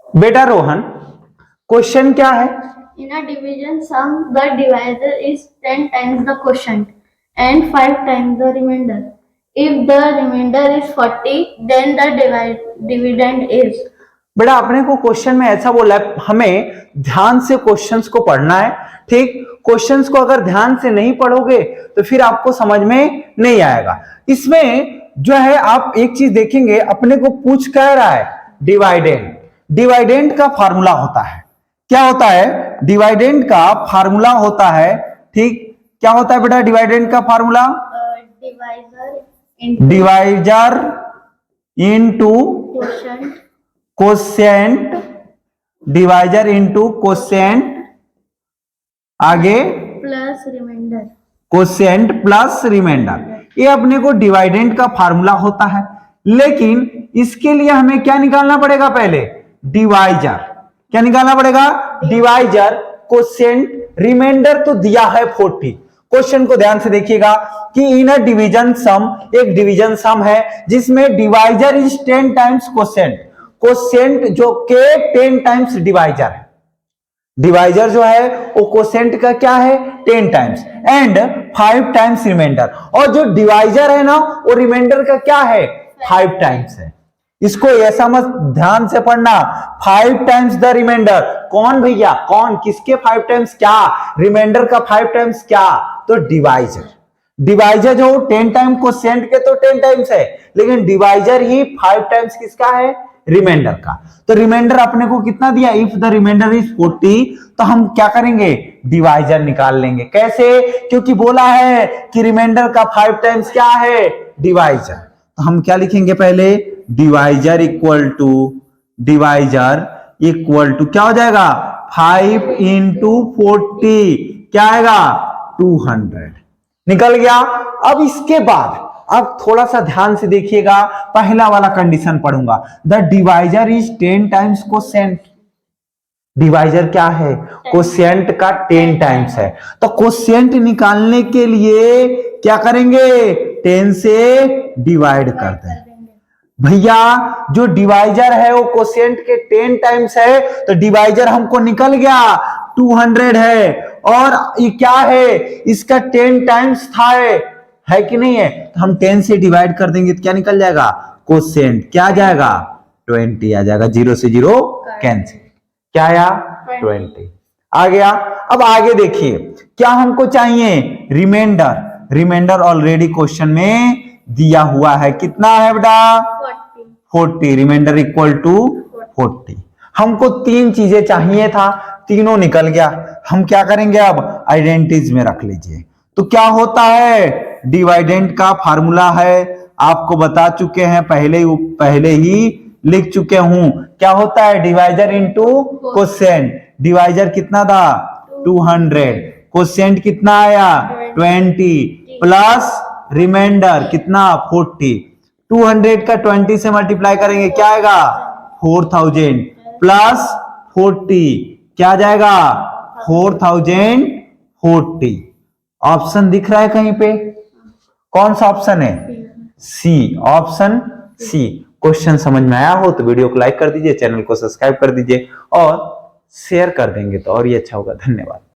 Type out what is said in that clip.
बेटा रोहन, क्वेश्चन क्या है? In a division sum, the divisor is 10 times the quotient and 5 times the remainder. If the remainder is 40, then the dividend is. बेटा अपने को question में ऐसा बोला है, हमें ध्यान से क्वेश्चंस को पढ़ना है। ठीक, क्वेश्चंस को अगर ध्यान से नहीं पढ़ोगे तो फिर आपको समझ में नहीं आएगा। इसमें जो है आप एक चीज देखेंगे, अपने को पूछ कह रहा है डिवाइडेंड। डिवाइडेंड का फार्मूला होता है, क्या होता है? डिवाइडेंड का फार्मूला होता है। ठीक, क्या होता है बेटा डिवाइडेंड का formula? Divisor into quotient, divisor into quotient, आगे plus remainder, quotient plus remainder. ये अपने को डिवाइडेंड का फार्मूला होता है, लेकिन इसके लिए हमें क्या निकालना पड़ेगा? पहले डिवाइजर। क्या निकालना पड़ेगा? डिवाइजर, कोसेंट, रिमाइंडर तो दिया है 40। क्वेश्चन को ध्यान से देखिएगा कि इन अ डिवीजन सम, एक डिवीजन सम है जिसमें divisor is 10 times quotient. Quotient जो के 10 टाइम्स डिवाइजर है। डिवाइजर जो है वो कोसेंट का क्या है? 10 टाइम्स एंड 5 टाइम्स रिमाइंडर। और जो डिवाइजर है ना वो रिमाइंडर का क्या है? 5 टाइम्स है। इसको ऐसा मत ध्यान से पढ़ना, 5 टाइम्स द रिमाइंडर। कौन भैया? कौन? किसके 5 टाइम्स? क्या रिमाइंडर का 5 टाइम्स? क्या? तो डिवाइजर। डिवाइजर जो 10 टाइम कोसेंट के तो 10 टाइम्स है, लेकिन डिवाइजर ही 5 टाइम्स किसका है? रिमाइंडर का। तो रिमाइंडर अपने को कितना दिया? इफ द रिमाइंडर इज 40, तो हम क्या करेंगे? डिवाइजर निकाल लेंगे। कैसे? क्योंकि बोला है कि रिमाइंडर का 5 टाइम्स क्या है? डिवाइजर। तो हम क्या लिखेंगे? पहले divisor equal to, divisor equal to क्या हो जाएगा? 5 इंटू 40 क्या आएगा? 200। निकल गया। अब इसके बाद अब थोड़ा सा ध्यान से देखिएगा, पहला वाला कंडीशन पढ़ूंगा। The divisor is 10 times quotient. Divisor क्या है? कोसेंट का 10 टाइम्स है। तो कोसेंट निकालने के लिए क्या करेंगे? 10 से डिवाइड कर दें। भैया जो डिवाइजर है वो कोसेंट के 10 टाइम्स है, तो डिवाइजर हमको निकल गया 200 है। और ये क्या है? इसका 10 टाइम्स था, है कि नहीं है? तो हम 10 से डिवाइड कर देंगे तो क्या निकल जाएगा? कोसेंट क्या आ जाएगा? 20 आ जाएगा। 0 से 0 कैंसिल। क्या आया? 20 आ गया। अब आगे देखिए, क्या हमको चाहिए? रिमाइंडर। रिमाइंडर ऑलरेडी क्वेश्चन में दिया हुआ है। कितना है बेटा? 40। Remainder equal to 40। हमको 3 चीजें चाहिए था, तीनों निकल गया। हम क्या करेंगे? अब आइडेंटिटीज में रख लीजिए। तो क्या होता है? डिवाइडेंड का फार्मूला है, आपको बता चुके हैं, पहले ही लिख चुके हूं। क्या होता है? Divisor into quotient. डिवाइजर कितना था? 200। कोसेंट कितना आया? 20 प्लस रिमाइंडर कितना? 40। 200 का 20 से मल्टीप्लाई करेंगे क्या आएगा? 4000 प्लस 40 क्या आ जाएगा? 4040। ऑप्शन दिख रहा है कहीं पे? कौन सा ऑप्शन है? सी। Option C. क्वेश्चन समझ में आया हो तो वीडियो को लाइक कर दीजिए, चैनल को सब्सक्राइब कर दीजिए और शेयर कर देंगे तो और ये अच्छा होगा। धन्यवाद।